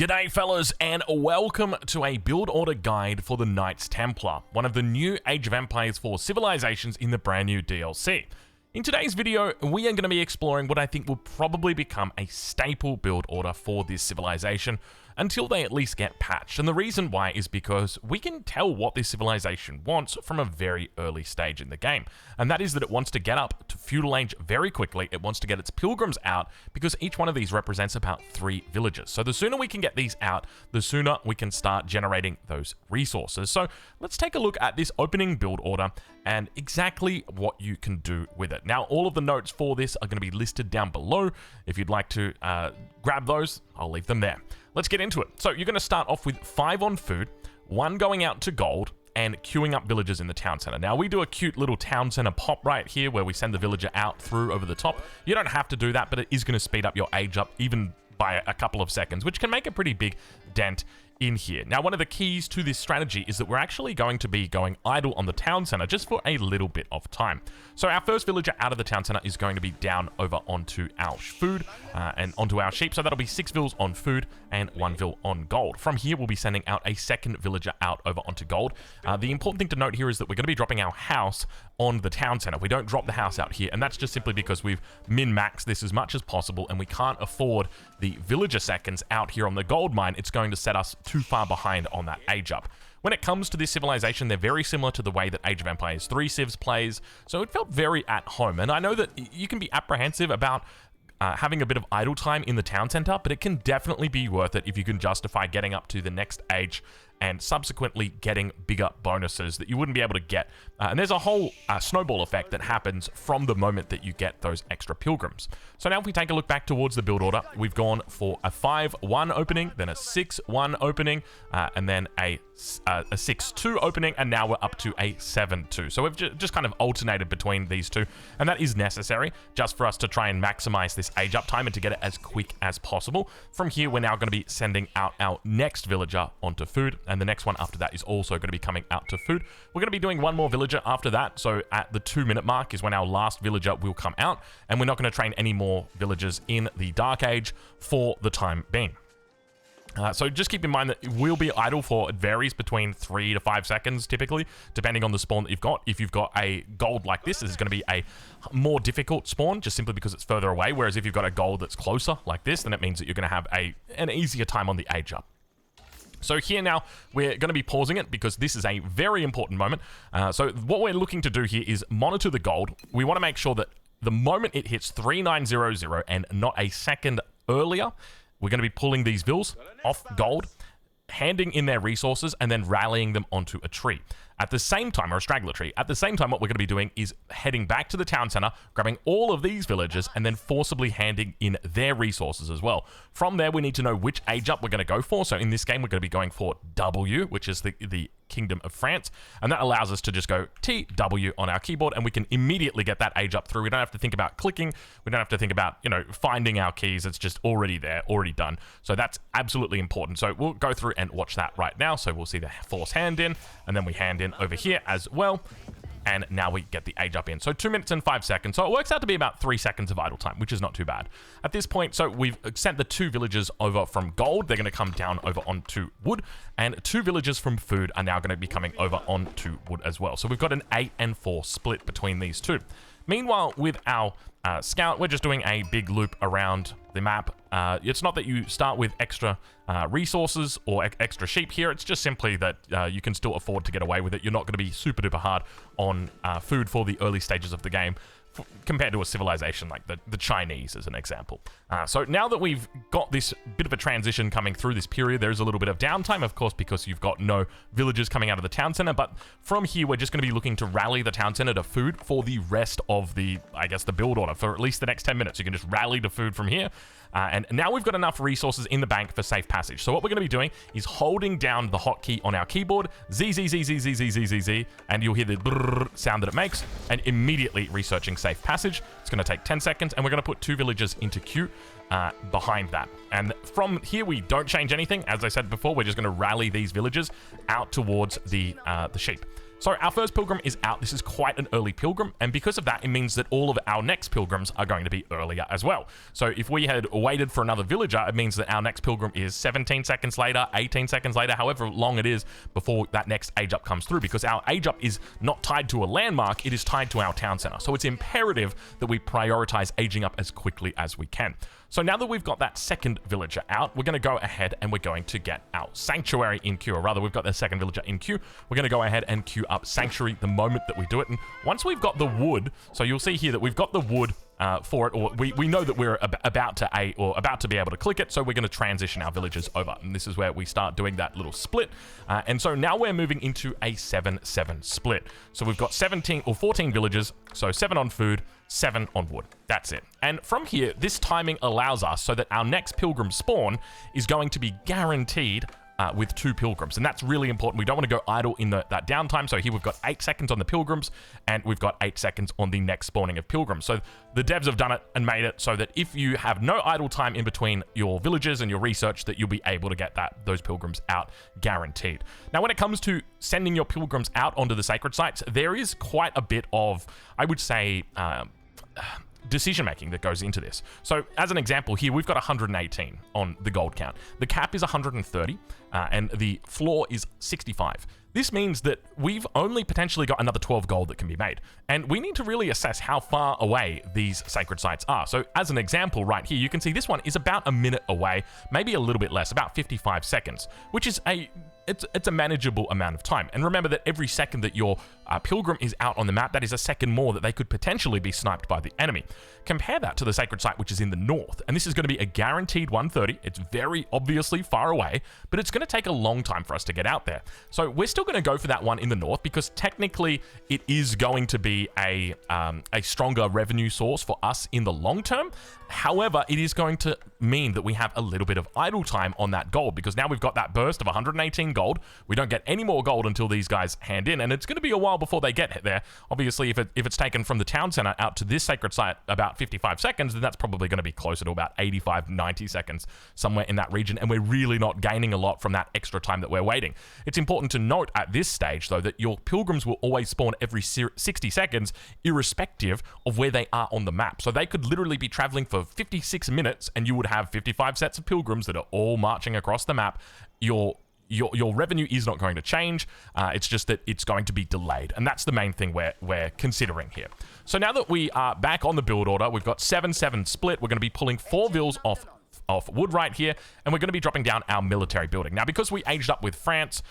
G'day fellas, and welcome to a build order guide for the Knights Templar, one of the new Age of Empires 4 civilizations in the brand new DLC. In today's video, we are going to be exploring what I think will probably become a staple build order for this civilization until they at least get patched. And the reason why is because we can tell what this civilization wants from a very early stage in the game. And that is that it wants to get up to feudal age very quickly. It wants to get its pilgrims out because each one of these represents about 3 villages. So the sooner we can get these out, the sooner we can start generating those resources. So let's take a look at this opening build order and exactly what you can do with it. Now, all of the notes for this are going to be listed down below. If you'd like to grab those, I'll leave them there. Let's get into it. So you're going to start off with 5 on food, 1 going out to gold, and queuing up villagers in the town center. Now, we do a cute little town center pop right here where we send the villager out through over the top. You don't have to do that, but it is going to speed up your age up even by a couple of seconds, which can make a pretty big dent in here. Now, one of the keys to this strategy is that we're actually going to be going idle on the town center just for a little bit of time. So our first villager out of the town center is going to be down over onto our food and onto our sheep. So that'll be 6 vills on food and 1 vill on gold. From here, we'll be sending out a second villager out over onto gold. The important thing to note here is that we're going to be dropping our house on the town center. We don't drop the house out here, and that's just simply because we've min-maxed this as much as possible, and we can't afford the villager seconds out here on the gold mine. It's going to set us too far behind on that age up. When it comes to this civilization, they're very similar to the way that Age of Empires 3 civs plays, so it felt very at home. And I know that you can be apprehensive about having a bit of idle time in the town center, but it can definitely be worth it if you can justify getting up to the next age and subsequently getting bigger bonuses that you wouldn't be able to get. And there's a whole snowball effect that happens from the moment that you get those extra pilgrims. So now if we take a look back towards the build order, we've gone for a 5-1 opening, then a 6-1 opening, and then a 6-2 opening, and now we're up to a 7-2. So we've just kind of alternated between these two, and that is necessary just for us to try and maximize this age up time and to get it as quick as possible. From here, we're now going to be sending out our next villager onto food, and the next one after that is also going to be coming out to food. We're going to be doing 1 more villager after that, so at the 2-minute mark is when our last villager will come out, and we're not going to train any more villagers in the Dark Age for the time being. So just keep in mind that it will be idle for, it varies between 3 to 5 seconds typically, depending on the spawn that you've got. If you've got a gold like this is going to be a more difficult spawn, just simply because it's further away, whereas if you've got a gold that's closer like this, then it means that you're going to have an easier time on the age up. So here now, we're going to be pausing it because this is a very important moment. So what we're looking to do here is monitor the gold. We want to make sure that the moment it hits 3900 and not a second earlier, we're going to be pulling these vills off gold, handing in their resources, and then rallying them onto a tree. At the same time, or a straggler tree, at the same time, what we're going to be doing is heading back to the town center, grabbing all of these villagers, and then forcibly handing in their resources as well. From there, we need to know which age up we're going to go for. So in this game, we're going to be going for W, which is the Kingdom of France, and that allows us to just go TW on our keyboard, and we can immediately get that age up through. We don't have to think about clicking. We don't have to think about, finding our keys. It's just already there, already done. So that's absolutely important. So we'll go through and watch that right now. So we'll see the force hand in, and then we hand in over here as well. And now we get the age up in. So 2 minutes and 5 seconds. So it works out to be about 3 seconds of idle time, which is not too bad. At this point, so we've sent the 2 villagers over from gold. They're going to come down over onto wood. And 2 villagers from food are now going to be coming over onto wood as well. So we've got an 8 and 4 split between these 2. Meanwhile, with our scout, we're just doing a big loop around the map. It's not that you start with extra resources or extra sheep here. It's just simply that you can still afford to get away with it. You're not going to be super duper hard on food for the early stages of the game compared to a civilization like the Chinese as an example. So now that we've got this bit of a transition coming through this period, there's a little bit of downtime, of course, because you've got no villagers coming out of the town center. But from here, we're just going to be looking to rally the town center to food for the rest of the build order for at least the next 10 minutes. You can just rally to food from here. And now we've got enough resources in the bank for safe passage. So what we're going to be doing is holding down the hotkey on our keyboard, Z, Z, Z, Z, Z, Z, Z, Z, Z, and you'll hear the brrr sound that it makes, and immediately researching safe passage. It's going to take 10 seconds, and we're going to put 2 villagers into queue behind that. And from here, we don't change anything. As I said before, we're just going to rally these villagers out towards the sheep. So our first pilgrim is out. This is quite an early pilgrim, and because of that, it means that all of our next pilgrims are going to be earlier as well. So if we had waited for another villager, it means that our next pilgrim is 17 seconds later, 18 seconds later, however long it is before that next age up comes through, because our age up is not tied to a landmark, it is tied to our town center. So it's imperative that we prioritize aging up as quickly as we can. So now that we've got that second villager out, we're going to go ahead and we're going to get our sanctuary in queue, or rather we've got the second villager in queue. We're going to go ahead and queue up sanctuary the moment that we do it. And once we've got the wood, so you'll see here that we've got the wood for it, or we know that we're about to be able to click it, so we're going to transition our villagers over, and this is where we start doing that little split. And so now we're moving into a 7-7 split. So we've got 17 or 14 villagers, so 7 on food, 7 on wood. That's it. And from here, this timing allows us so that our next pilgrim spawn is going to be guaranteed with 2 pilgrims, and that's really important. We don't want to go idle in that downtime. So here we've got 8 seconds on the pilgrims, and we've got 8 seconds on the next spawning of pilgrims. So the devs have done it and made it so that if you have no idle time in between your villages and your research, that you'll be able to get those pilgrims out guaranteed. Now, when it comes to sending your pilgrims out onto the sacred sites, there is quite a bit of, I would say, decision making that goes into this. So as an example here, we've got 118 on the gold count. The cap is 130 and the floor is 65. This means that we've only potentially got another 12 gold that can be made, and we need to really assess how far away these sacred sites are. So as an example right here, you can see this one is about a minute away, maybe a little bit less, about 55 seconds, which is it's a manageable amount of time. And remember that every second that your pilgrim is out on the map, that is a second more that they could potentially be sniped by the enemy. Compare that to the sacred site, which is in the north, and this is going to be a guaranteed 130. It's very obviously far away, but it's going to take a long time for us to get out there. So we're still going to go for that one in the north, because technically it is going to be a stronger revenue source for us in the long term. However, it is going to mean that we have a little bit of idle time on that gold, because now we've got that burst of 118 gold. We don't get any more gold until these guys hand in, and it's going to be a while before they get there. Obviously, if it's taken from the town center out to this sacred site about 55 seconds, then that's probably going to be closer to about 85, 90 seconds, somewhere in that region, and we're really not gaining a lot from that extra time that we're waiting. It's important to note at this stage, though, that your pilgrims will always spawn every 60 seconds, irrespective of where they are on the map. So they could literally be traveling for 56 minutes, and you would have 55 sets of pilgrims that are all marching across the map. Your revenue is not going to change. It's just that it's going to be delayed, and that's the main thing we're considering here. So now that we are back on the build order, we've got 7-7 split. We're going to be pulling 4 vills off wood right here, and we're going to be dropping down our military building. Now, because we aged up with France,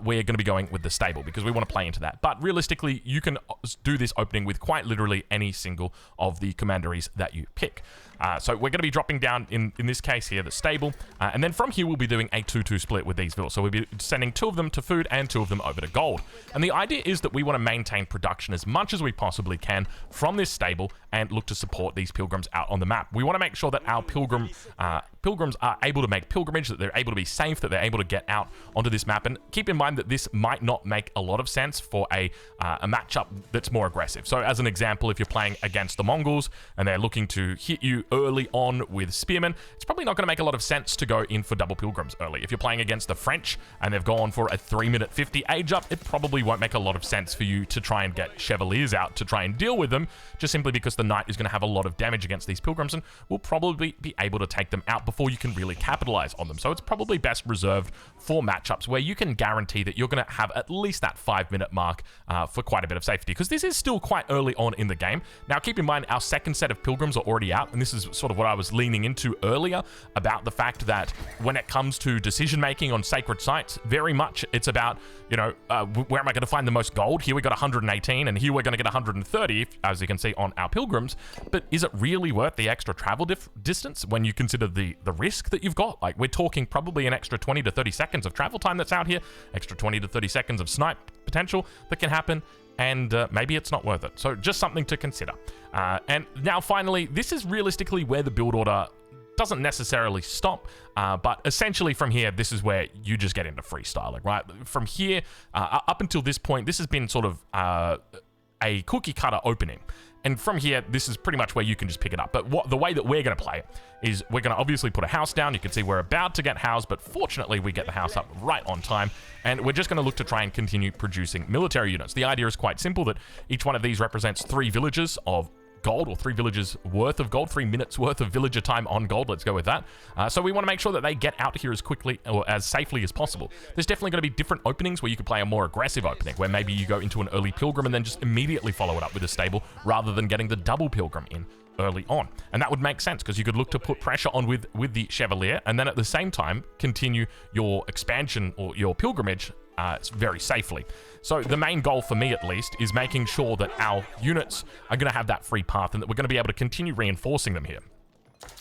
we're going to be going with the stable, because we want to play into that. But realistically, you can do this opening with quite literally any single of the commanderies that you pick. So we're going to be dropping down, in this case here, the stable, and then from here we'll be doing a 2-2 split with these vills. So we'll be sending 2 of them to food and 2 of them over to gold. And the idea is that we want to maintain production as much as we possibly can from this stable and look to support these pilgrims out on the map. We want to make sure that our pilgrims are able to make pilgrimage, that they're able to be safe, that they're able to get out onto this map. And keep in mind that this might not make a lot of sense for a matchup that's more aggressive. So as an example, if you're playing against the Mongols and they're looking to hit you early on with spearmen, it's probably not going to make a lot of sense to go in for double pilgrims early. If you're playing against the French and they've gone for a 3-minute 50 age up, it probably won't make a lot of sense for you to try and get chevaliers out to try and deal with them, just simply because the knight is going to have a lot of damage against these pilgrims and will probably be able to take them out before you can really capitalize on them. So it's probably best reserved for matchups where you can guarantee that you're going to have at least that 5-minute mark for quite a bit of safety, because this is still quite early on in the game. Now, keep in mind, our second set of pilgrims are already out, and this is sort of what I was leaning into earlier about the fact that when it comes to decision making on sacred sites, very much it's about, where am I going to find the most gold? Here we got 118, and here we're going to get 130, as you can see on our pilgrims. But is it really worth the extra travel distance when you consider the risk that you've got? Like, we're talking probably an extra 20 to 30 seconds of travel time that's out here, extra 20 to 30 seconds of snipe potential that can happen, and maybe it's not worth it. So just something to consider. And now finally, this is realistically where the build order doesn't necessarily stop, but essentially from here, this is where you just get into freestyling, right? From here, up until this point, this has been sort of a cookie cutter opening. And from here, this is pretty much where you can just pick it up. But the way that we're going to play it is we're going to obviously put a house down. You can see we're about to get housed, but fortunately we get the house up right on time. And we're just going to look to try and continue producing military units. The idea is quite simple, that each one of these represents 3 villages of gold, or 3 villages worth of gold, 3 minutes worth of villager time on gold. Let's go with that. So we want to make sure that they get out here as quickly or as safely as possible. There's definitely going to be different openings where you could play a more aggressive opening, where maybe you go into an early Pilgrim and then just immediately follow it up with a stable, rather than getting the double Pilgrim in early on. And that would make sense, because you could look to put pressure on with the Chevalier, and then at the same time continue your expansion or your pilgrimage very safely. So the main goal for me, at least, is making sure that our units are going to have that free path, and that we're going to be able to continue reinforcing them here.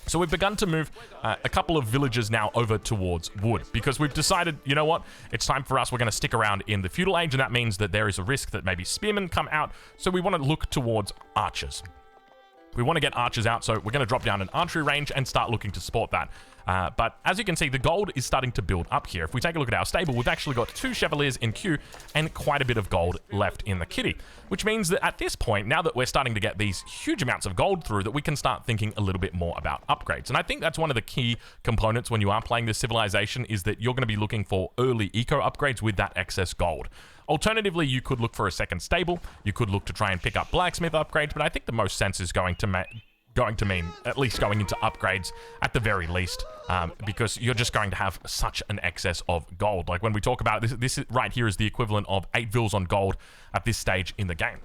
So we've begun to move a couple of villages now over towards wood, because we've decided, you know what, it's time for us. We're going to stick around in the feudal age, and that means that there is a risk that maybe spearmen come out, so we want to look towards archers. We want to get archers out, so we're going to drop down an archery range and start looking to support that. But as you can see, the gold is starting to build up here. If we take a look at our stable, we've actually got 2 Chevaliers in queue and quite a bit of gold left in the kitty, which means that at this point, now that we're starting to get these huge amounts of gold through, that we can start thinking a little bit more about upgrades. And I think that's one of the key components when you are playing this civilization, is that you're going to be looking for early eco upgrades with that excess gold. Alternatively, you could look for a second stable. You could look to try and pick up blacksmith upgrades, but I think the most sense is going to mean at least going into upgrades at the very least, because you're just going to have such an excess of gold. Like when we talk about this right here is the equivalent of 8 vils on gold at this stage in the game.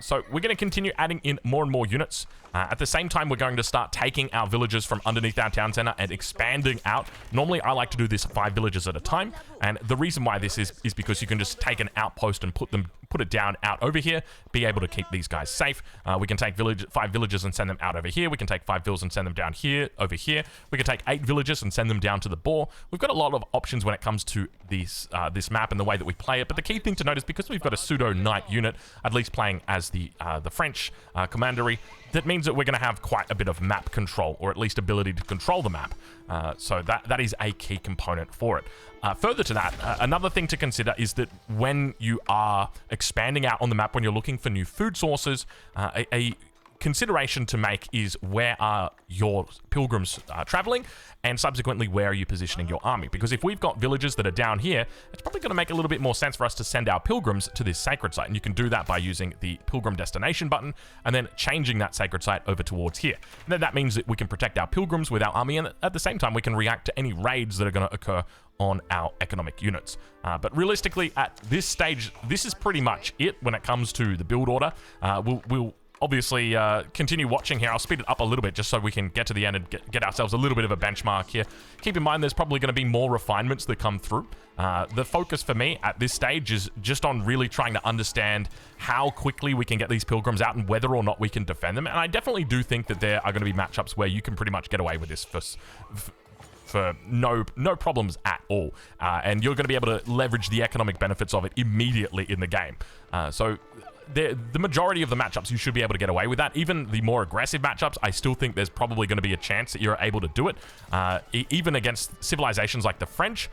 So we're going to continue adding in more and more units. At the same time, we're going to start taking our villages from underneath our town center and expanding out. Normally, I like to do this 5 villages at a time, and the reason why this is because you can just take an outpost and put it down out over here, be able to keep these guys safe. We can take 5 villages and send them out over here. We can take 5 villas and send them down here, over here. We can take 8 villages and send them down to the boar. We've got a lot of options when it comes to this map and the way that we play it, but the key thing to note is because we've got a pseudo knight unit, at least playing as the French commandery, that means that we're going to have quite a bit of map control, or at least ability to control the map. So that is a key component for it. Further to that, another thing to consider is that when you are expanding out on the map, when you're looking for new food sources, a consideration to make is where are your pilgrims traveling, and subsequently where are you positioning your army, because if we've got villages that are down here, it's probably going to make a little bit more sense for us to send our pilgrims to this sacred site, and you can do that by using the pilgrim destination button and then changing that sacred site over towards here. And then that means that we can protect our pilgrims with our army, and at the same time we can react to any raids that are going to occur on our economic units. But realistically, at this stage, this is pretty much it when it comes to the build order. We'll obviously continue watching here. I'll speed it up a little bit just so we can get to the end and get ourselves a little bit of a benchmark here. Keep in mind there's probably going to be more refinements that come through. The focus for me at this stage is just on really trying to understand how quickly we can get these pilgrims out and whether or not we can defend them. And I definitely do think that there are going to be matchups where you can pretty much get away with this for no problems at all. And you're going to be able to leverage the economic benefits of it immediately in the game. So the majority of the matchups, you should be able to get away with that. Even the more aggressive matchups, I still think there's probably going to be a chance that you're able to do it. Even against civilizations like the French,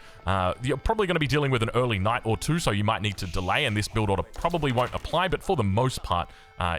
you're probably going to be dealing with an early knight or two, so you might need to delay, and this build order probably won't apply, but for the most part,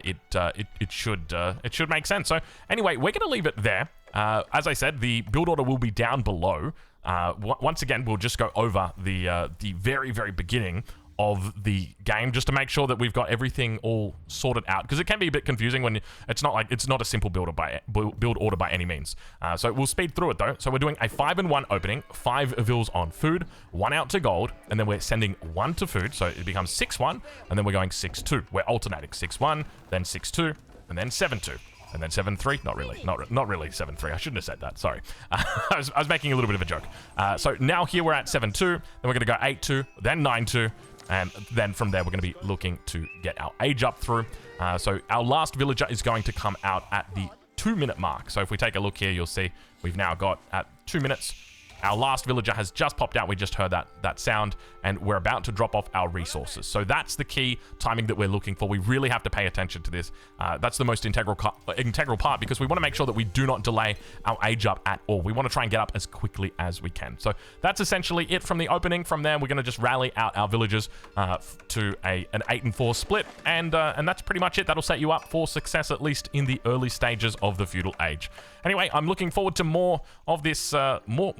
it should make sense. So anyway, we're going to leave it there. As I said, the build order will be down below. Once again, we'll just go over the very, very beginning of the game just to make sure that we've got everything all sorted out, because it can be a bit confusing when it's not a simple build order by any means. So we'll speed through it though. So we're doing a 5-in-1 opening, 5 vils on food, 1 out to gold, and then we're sending 1 to food, so it becomes 6-1, and then we're going 6-2. We're alternating 6-1, then 6-2, and then 7-2. And then 7-3, not really 7-3. I shouldn't have said that, sorry. I was making a little bit of a joke. So now here we're at 7-2, then we're going to go 8-2, then 9-2, and then from there we're going to be looking to get our age up through. So our last villager is going to come out at the 2-minute mark. So if we take a look here, you'll see we've now got at 2 minutes Our last villager has just popped out. We just heard that sound, and we're about to drop off our resources. So that's the key timing that we're looking for. We really have to pay attention to this. That's the most integral part, because we want to make sure that we do not delay our age up at all. We want to try and get up as quickly as we can. So that's essentially it from the opening. From there, we're going to just rally out our villagers to an 8-4 split, and that's pretty much it. That'll set you up for success, at least in the early stages of the feudal age. Anyway, I'm looking forward to more of this,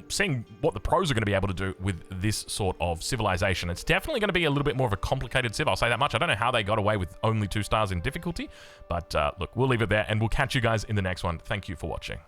seeing what the pros are going to be able to do with this sort of civilization. It's definitely going to be a little bit more of a complicated civ, I'll say that much. I don't know how they got away with only 2 stars in difficulty, but look, we'll leave it there, and we'll catch you guys in the next one. Thank you for watching.